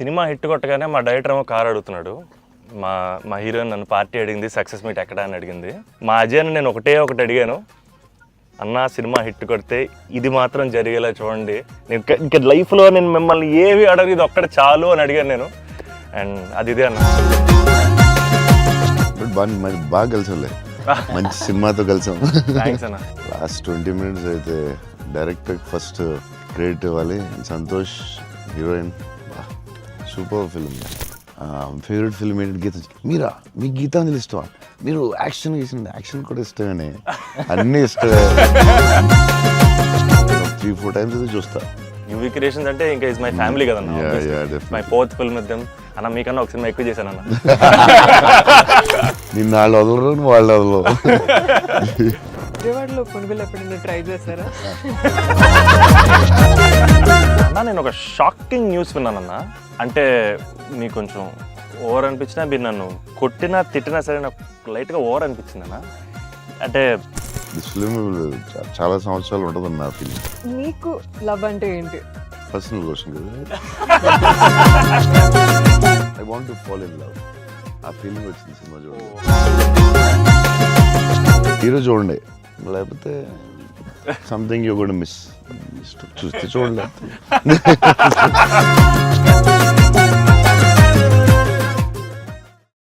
Cinema hit కొట్టగానే మా director ఏమో కార్ అడుగుతున్నాడు. మా మా హీరోయిన్ నన్ను పార్టీ అడిగింది, సక్సెస్ మీట్ ఎక్కడ అని అడిగింది. మా అజయ్ని నేను ఒకటి అడిగాను, అన్న సినిమా హిట్ కొడితే ఇది మాత్రం జరిగేలా చూడండి, నేను ఇంకా లైఫ్లో నేను మిమ్మల్ని ఏవి అడగదు, ఇది ఒక్కడ చాలు అని అడిగాను నేను. అండ్ అది ఇదే అన్న. బాగా కలిసాంలే, మంచి సినిమాతో కలిసాం. థ్యాంక్స్ అన్న. లాస్ట్ 20 minutes అయితే డైరెక్టర్ ఫస్ట్ క్రెడిట్ ఇవ్వాలి. Santosh heroine, super film. Favourite film ఏంటంటే గీత. మీరా, మీకు గీతాంజలి ఇష్టమా? మీరు యాక్షన్ చేసింది, యాక్షన్ కూడా ఇష్టమేనే, అన్నీ ఇష్టమే. 3-4 times అయితే చూస్తా. యువి క్రియేషన్స్ అంటే ఇంకా ఇస్ మై ఫ్యామిలీ కదన్న. My 4th film with them. అన్న మీకన్నా ఒక సినిమా ఎక్కువ చేశాను అన్న. నిన్న వాళ్ళు వదలరు, వాళ్ళు వదలరు. విజయవాడలో పునుగులు ఎప్పుడైనా ట్రై చేశారా? అన్న నేను ఒక షాకింగ్ న్యూస్ విన్నానన్న. అంటే మీకు కొంచెం ఓవర్ అనిపించినా, మీరు నన్ను కొట్టినా తిట్టినా సరే నాకు లైట్గా ఓవర్ అనిపించింది అన్న. అంటే ఫిల్మ్ చాలా సంవత్సరాలు ఉంటుంది నా ఫీలింగ్. నీకు లవ్ అంటే ఏంటి? పర్సనల్ క్వశ్చన్ కదా. I want to fall in love. ఆ ఫీలింగ్ వచ్చింది సినిమా చూడండి. హీరో చూడండి, లేకపోతే సంథింగ్ యూ గోనా మిస్. చూస్తే చూడండి.